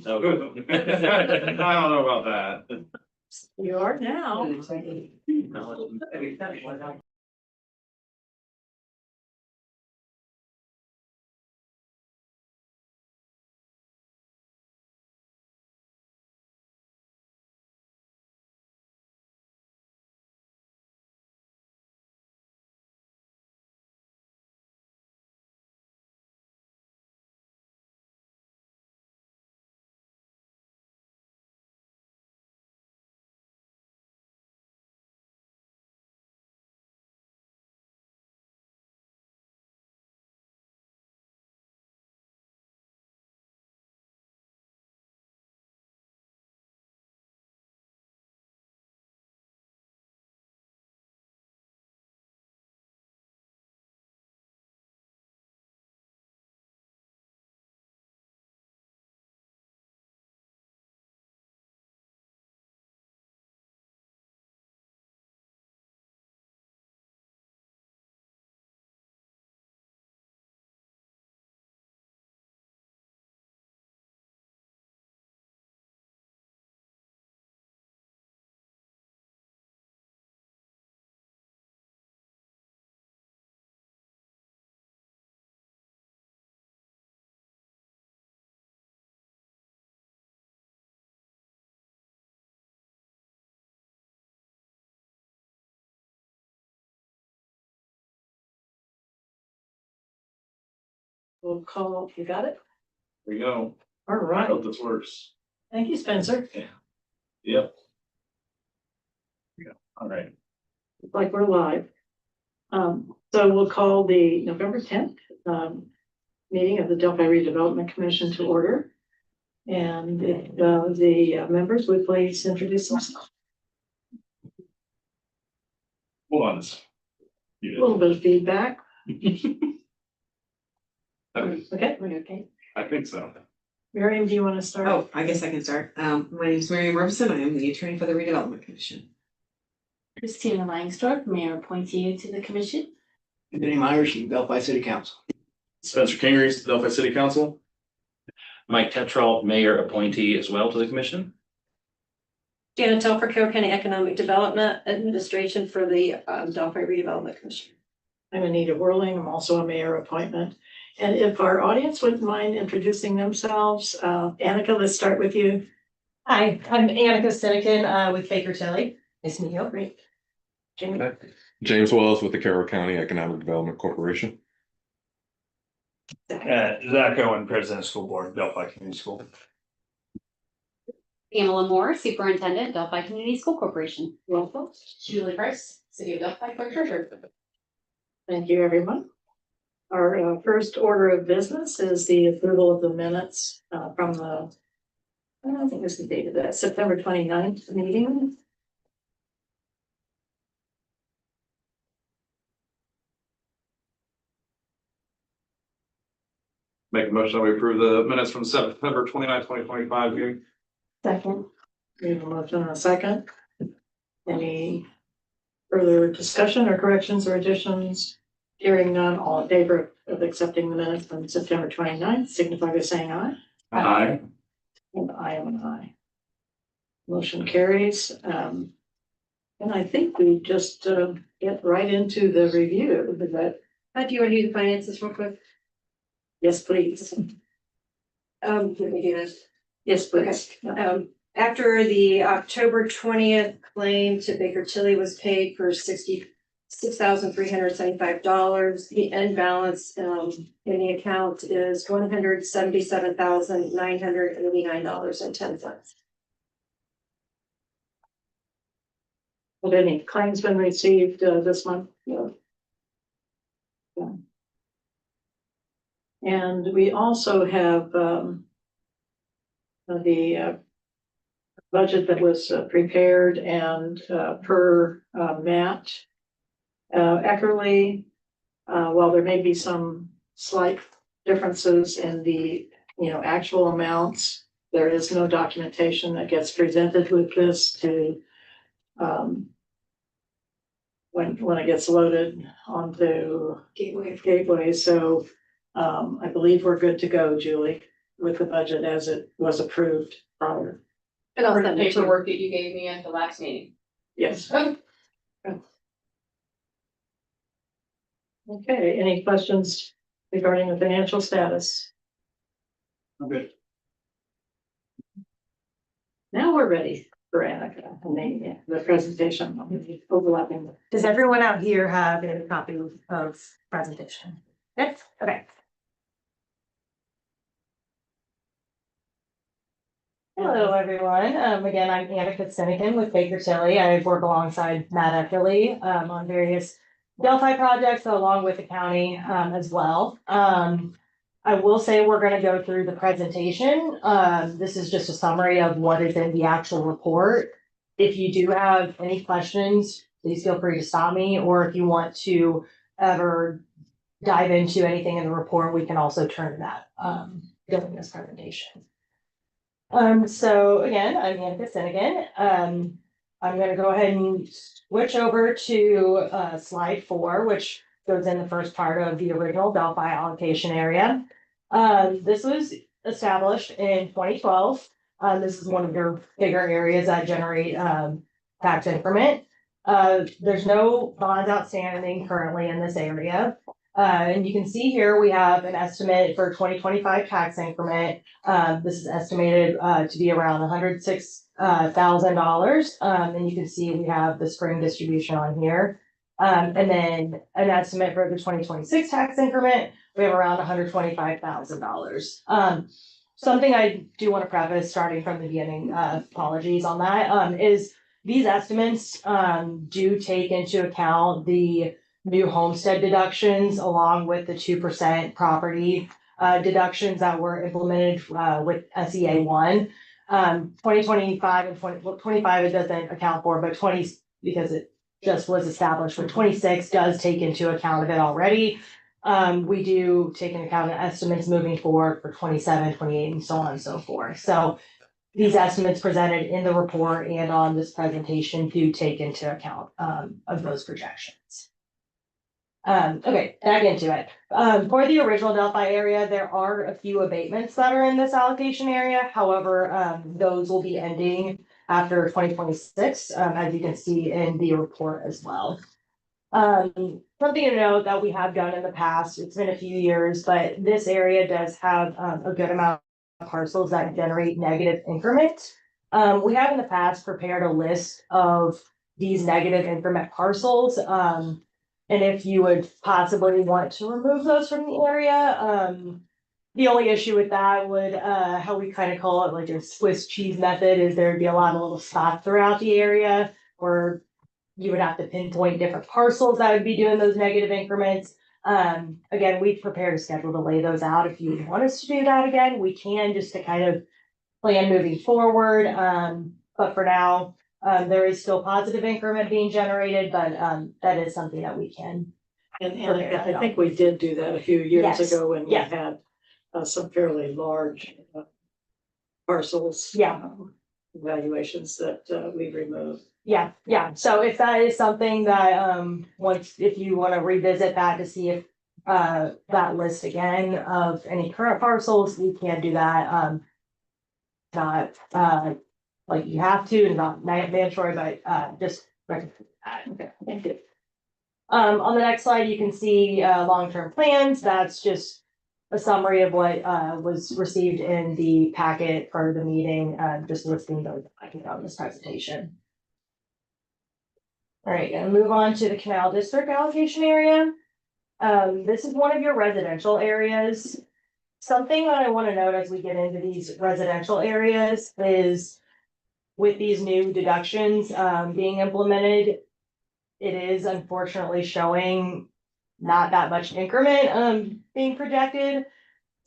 I don't know about that. You are now. We'll call, you got it? There we go. All I right. hope this works. Thank you, Spencer. Yep. Yeah, all right. Looks like we're live. So we'll call the November 10th meeting of the Delphi Redevelopment Commission to order. And if the members would please introduce themselves. Hold on. A little bit of feedback. Okay, Okay. I think so. Miriam, do you want to start? Oh, I guess I can start. My name is Miriam Robeson. I am the attorney for the Redevelopment Commission. Christina Langsdorf, Mayor appointee to the commission. Anthony Myers from Delphi City Council. Spencer Kingery, Delphi City Council. Mike Tetrall, mayor appointee as well to the commission. Janet Telfer, Carroll County Economic Development Administration for the Delphi Redevelopment Commission. I'm Anita Whirling. I'm also a mayor appointment. And if our audience wouldn't mind introducing themselves, Annika, let's start with you. Hi, I'm Annika Sinekin with Baker Tilly. Nice to meet you. Great. Jamie. James Wells with the Carroll County Economic Development Corporation. Zach Owen, President of School Board, Delphi Community School. Pamela Moore, Superintendent, Delphi Community School Corporation. Welcome. Julie Price, City of Delphi Clerk Treasurer. Thank you, everyone. Our first order of business is the approval of the minutes from the, I don't think it's the date of that, September 29th meeting. Make a motion that we approve the minutes from September 29, 2025 meeting. Second. We have a motion and a second. Any further discussion or corrections or additions? Hearing none, all in favor of accepting the minutes from September 29th, signify by saying aye. Aye. And I am an aye. Motion carries. And I think we just get right into the review. Is that, Do you want to do the finances real quick? yes, please. Let me do this. Yes, please. After the October 20th claim to Baker Tilly was paid for $66,375, the end balance in the account is $177,989.10. Have any claims been received this month? No. Yeah. And we also have the budget that was prepared and per Matt Eckerly, while there may be some slight differences in the actual amounts, there is no documentation that gets presented with this to when it gets loaded onto Gateway. So I believe we're good to go, Julie. with the budget as it was approved prior. And I'll For the send it to you. paperwork that you gave me at the last meeting. Yes. Okay. Okay, any questions regarding the financial status? I'm good. Now we're ready for Annika and the presentation. Overlapping. Does everyone out here have a copy of presentation? Yes, okay. Hello, everyone. Again, I'm Annika Sinekin with Baker Tilly. I work alongside Matt Eckerly, on various Delphi projects along with the county, as well. I will say we're gonna go through the presentation. This is just a summary of what is in the actual report. If you do have any questions, please feel free to stop me, or if you want to ever dive into anything in the report, we can also turn to that, during this presentation. So again, I'm Annika Sinekin. I'm gonna go ahead and switch over to, slide 4, which goes in the first part of the original Delphi allocation area. This was established in 2012. This is one of your bigger areas that generate, tax increment. There's no bonds outstanding currently in this area. And you can see here, we have an estimate for 2025 tax increment. This is estimated, to be around $106,000. And you can see we have the spring distribution on here. And then an estimate for the 2026 tax increment, we have around $125,000. Something I do want to preface, starting from the beginning, apologies on that, is these estimates, do take into account the new homestead deductions along with the 2% property deductions that were implemented with SEA 1. 2025 and 25 it doesn't account for, but 20, because it just was established, but 26 does take into account of it already. We do take into account estimates moving forward for 27, 28, and so on and so forth. So these estimates presented in the report and on this presentation do take into account of those projections. Okay, back into it. For the original Delphi area, there are a few abatements that are in this allocation area. However, those will be ending after 2026, as you can see in the report as well. Something to note that we have done in the past, it's been a few years, but this area does have a good amount of parcels that generate negative increment. We have in the past prepared a list of these negative increment parcels. And if you would possibly want to remove those from the area, the only issue with that would, how we kind of call it, like a Swiss cheese method, is there'd be a lot of little spots throughout the area where you would have to pinpoint different parcels that would be doing those negative increments. Again, we've prepared a schedule to lay those out. If you want us to do that again, we can, just to kind of plan moving forward. But for now, there is still positive increment being generated, but that is something that we can. And I think we did do that a few years Yes, ago when we yeah. had some fairly large parcels. Yeah. Evaluations that we removed. Yeah, yeah. So if that is something that, if you want to revisit that to see if that list again of any current parcels, we can do that. Not like you have to, not mandatory, but just recommend that. Okay, thank you. On the next slide, you can see long-term plans. That's just a summary of what was received in the packet for the meeting, just listing those items on this presentation. All right, gonna move on to the Canal District allocation area. This is one of your residential areas. Something that I want to note as we get into these residential areas is with these new deductions being implemented, it is unfortunately showing not that much increment being projected.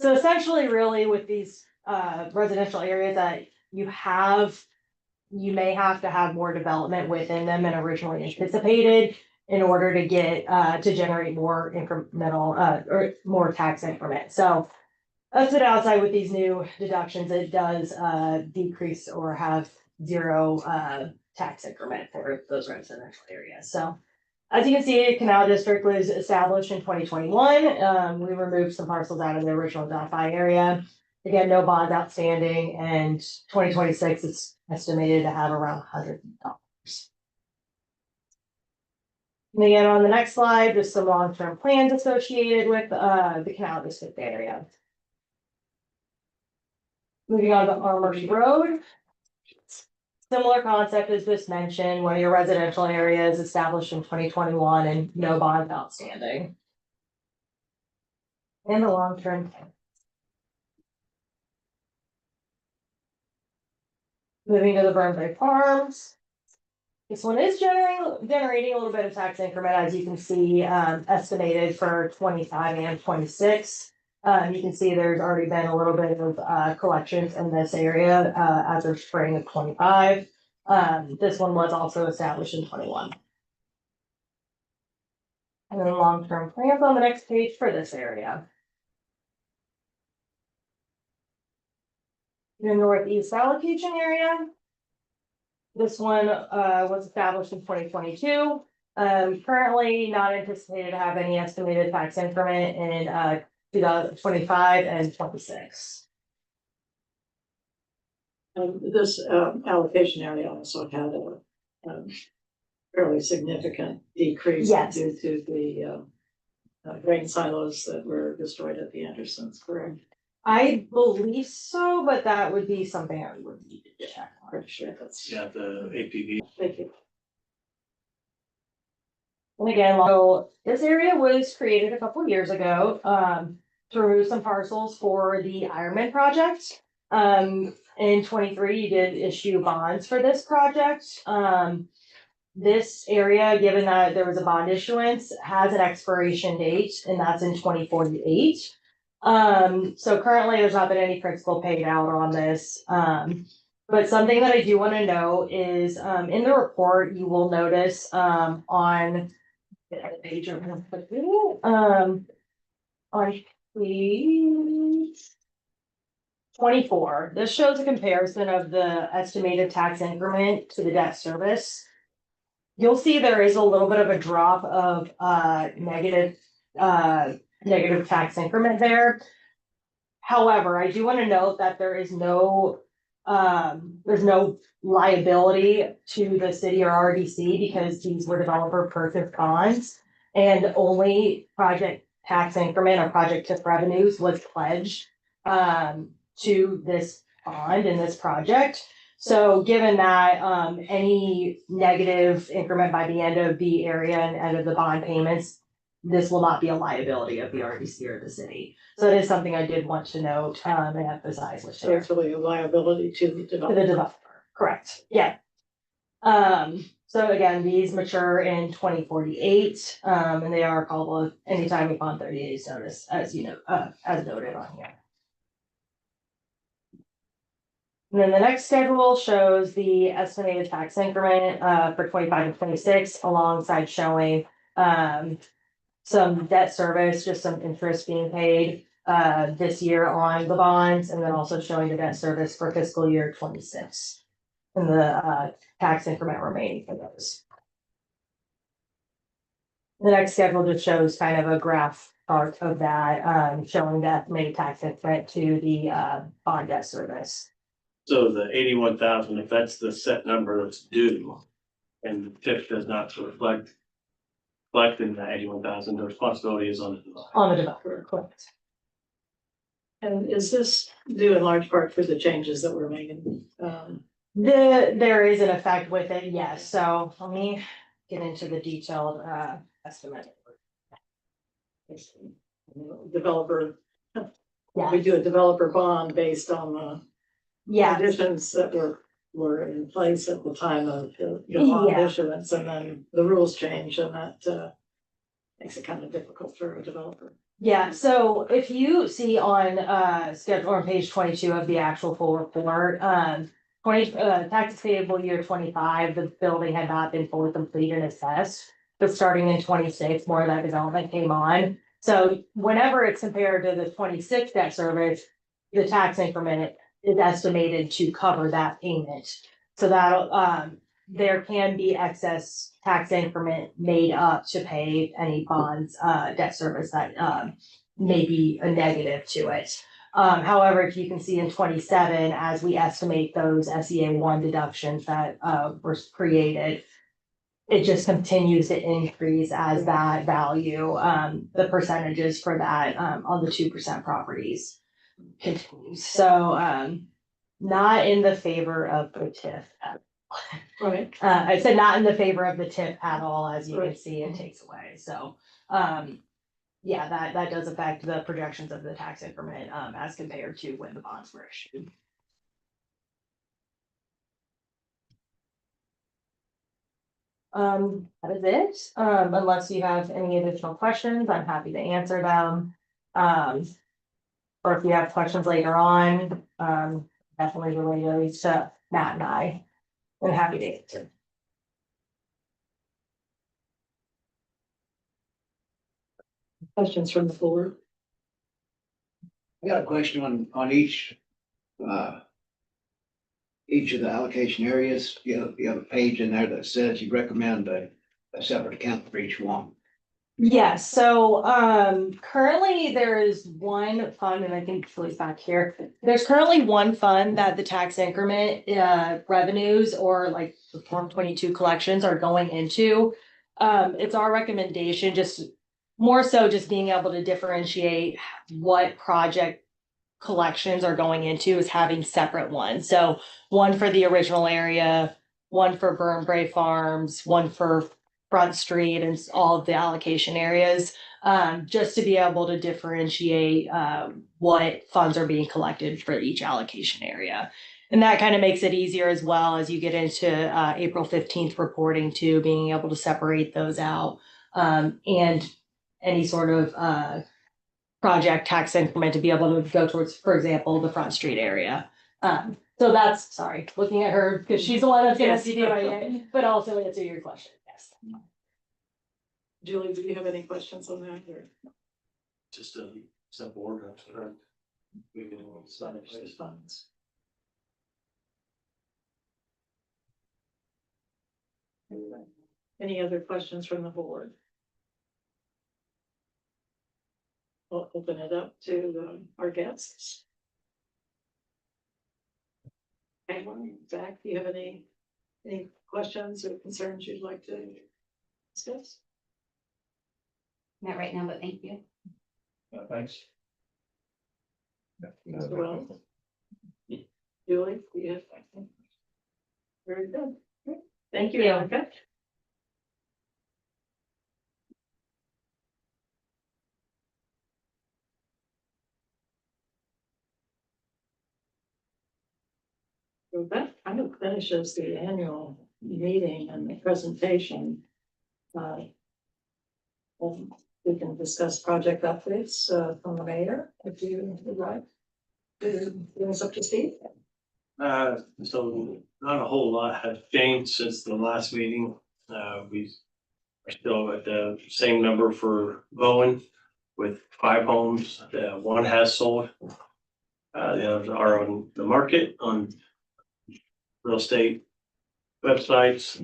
So essentially, really, with these residential areas that you may have to have more development within them than originally anticipated in order to get to generate more incremental or more tax increment. So that's the downside with these new deductions. It does decrease or have zero tax increment for those residential areas. So as you can see, Canal District was established in 2021. We removed some parcels out of the original Delphi area. Again, no bonds outstanding, and 2026 it's estimated to have around $100. And again, on the next slide, just some long-term plans associated with the Canal District area. Moving on to Armory Road. Similar concept as just mentioned, one of your residential areas established in 2021 and no bond outstanding. And the long-term. Moving to the Burnley Farms. This one is generating a little bit of tax increment, as you can see, estimated for 25 and 26. You can see there's already been a little bit of collections in this area as of spring of 25. This one was also established in 21. And then long-term plans on the next page for this area. The northeast allocation area. This one was established in 2022. Currently not anticipated to have any estimated tax increment in 2025 and 26. This allocation area also had a fairly significant decrease Yes. due to the grain silos that were destroyed at the Andersons, correct? I believe so, but that would be something I would need to check on. Pretty sure that's. Yeah, the APV. Thank you. And again, so this area was created a couple of years ago, to remove some parcels for the Ironman project. In 23, you did issue bonds for this project. This area, given that there was a bond issuance, has an expiration date, and that's in 2048. So currently there's not been any principal paid out on this. But something that I do want to know is, in the report, you will notice, on page on page 24, this shows a comparison of the estimated tax increment to the debt service. You'll see there is a little bit of a drop of negative tax increment there. However, I do want to note that there's no liability to the city or RDC because these were developer purchase bonds, and only project tax increment or project tip revenues was pledged to this bond in this project. So given that any negative increment by the end of the area and end of the bond payments, this will not be a liability of the RDC or the city. So it is something I did want to note and emphasize with So it's really a liability to the to the developer. developer, correct, yeah. So again, these mature in 2048, and they are callable anytime upon 30 days notice, as you know, as noted on here. And then the next schedule shows the estimated tax increment for 25 and 26, alongside showing some debt service, just some interest being paid this year on the bonds, and then also showing the debt service for fiscal year 26. And the tax increment remaining for those. The next schedule just shows kind of a graph chart of that, showing the estimated tax increment to the bond debt service. So the 81,000, if that's the set number that's due, and the TIF does not reflect collecting the 81,000, the responsibility is on the developer. On the developer, correct. And is this due in large part for the changes that we're making? There is an effect with it, yes, so let me get into the detailed estimate. Developer, Yeah, we do a developer bond based on the yeah, conditions that were in place at the time of the bond Yeah. issuance, and then the rules change, and that makes it kind of difficult for a developer. yeah, so if you see on schedule on page 22 of the actual full report, tax payable year 25, the building had not been fully completed and assessed. But starting in 26, more of that development came on. So whenever it's compared to the 26 debt service, the tax increment is estimated to cover that payment. So that there can be excess tax increment made up to pay any bonds debt service that may be a negative to it. However, if you can see in 27, as we estimate those SEA one deductions that were created, it just continues to increase as that value, the percentages for that on the 2% properties continues. So not in the favor of the TIF. Right. I said not in the favor of the TIF at all, as you can Right. see, it takes away. So yeah, that does affect the projections of the tax increment as compared to when the bonds were issued. That is it. Unless you have any additional questions, I'm happy to answer them. Or if you have questions later on, definitely relay those to Matt and I. I'm happy to answer. Questions from the board? I got a question on each of the allocation areas. You have a page in there that says you recommend a separate account for each one. Yes, so currently there is one fund, and I think Julie's back here. There's currently one fund that the tax increment revenues or like the Form 22 collections are going into. It's our recommendation, just more so just being able to differentiate what project collections are going into is having separate ones. So one for the original area, one for Burn Bray Farms, one for Front Street and all of the allocation areas, just to be able to differentiate what funds are being collected for each allocation area. And that kind of makes it easier as well as you get into April 15th reporting too, being able to separate those out and any sort of project tax increment to be able to go towards, for example, the Front Street area. So that's, sorry, looking at her because she's the one that's gonna be doing it, but also answer your question, yes. Julie, do you have any questions on that or? Just a simple ordinance, right? We can sign it. Just funds. Any other questions from the board? I'll open it up to our guests. Anyone, Zach, do you have any questions or concerns you'd like to discuss? Not right now, but thank you. Thanks. Mr. Wells? Julie, do you have? Very good. Thank you, Erica. So that kind of finishes the annual meeting and the presentation. And we can discuss project updates from the mayor, if you would like. Bring us up to speed. So not a whole lot has changed since the last meeting. We are still at the same number for Bowen with 5 homes. One has sold. The others are on the market on real estate websites.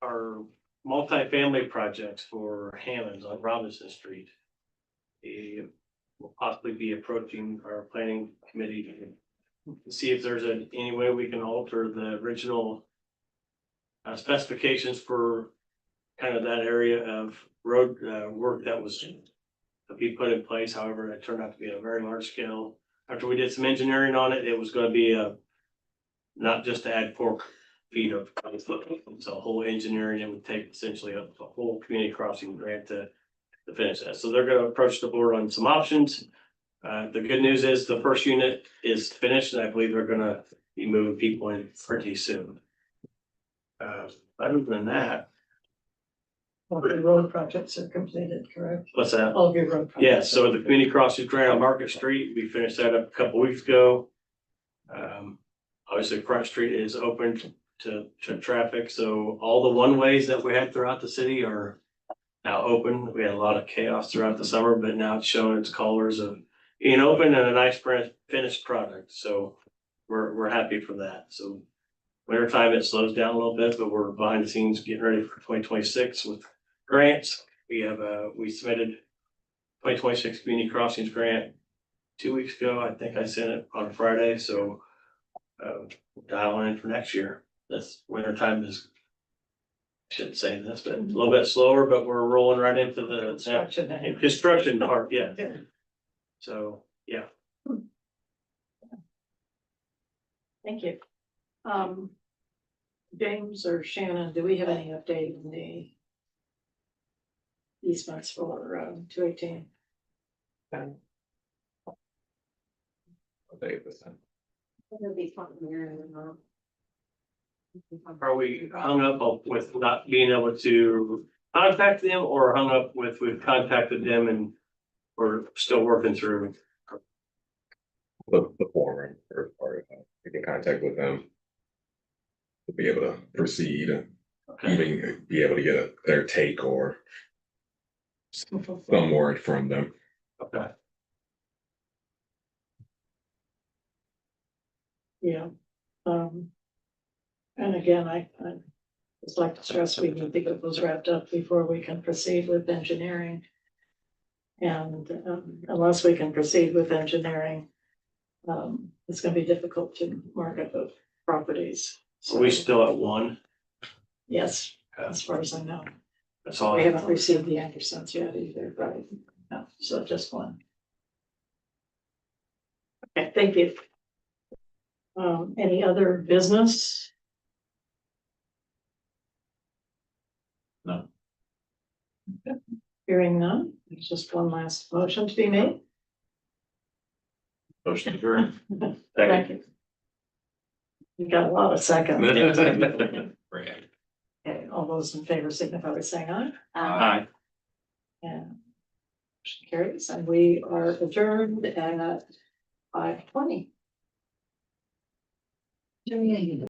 Our multifamily projects for Hammond's on Robinson Street. Will possibly be approaching our planning committee to see if there's any way we can alter the original specifications for kind of that area of road work that was to be put in place. However, it turned out to be a very large scale. After we did some engineering on it, it was going to be not just to add 4 feet of it's a whole engineering. It would take essentially a whole community crossing grant to finish that. So they're going to approach the board on some options. The good news is the first unit is finished, and I believe they're going to be moving people in pretty soon. Other than that, All the road projects are completed, correct? what's that? All of your road projects. Yeah, so the community crossing grant on Market Street, we finished that up a couple weeks ago. Obviously Front Street is open to traffic, so all the one ways that we had throughout the city are now open. We had a lot of chaos throughout the summer, but now it's showing its colors of being open and a nice finished product. So we're happy for that. So winter time it slows down a little bit, but we're behind the scenes getting ready for 2026 with grants. We submitted 2026 Community Crossings Grant 2 weeks ago. I think I sent it on Friday, so dialing in for next year. This winter time is, shouldn't say this, but a little bit slower, but we're rolling right into the construction part, yeah. So, yeah. Thank you. James or Shannon, do we have any update on the easements for 218? Are we hung up with not being able to contact them, or hung up with we've contacted them and we're still working through? The former, first part, get in contact with them. To be able to proceed and Okay, even be able to get their take or some word from them. okay. Yeah. And again, I just like to stress, we need to get those wrapped up before we can proceed with engineering. And unless we can proceed with engineering, it's gonna be difficult to market the properties. Are we still at one? Yes, as far as I know. That's all. We haven't received the Andersons yet either, right? No, so just one. Okay, thank you. Any other business? No. Okay. Hearing none, there's just one last motion to be made. Motion adjourned. Thank you. You got a lot of seconds. Okay, all those in favor signify by saying aye. Aye. And motion carries, and we are adjourned at 5:20.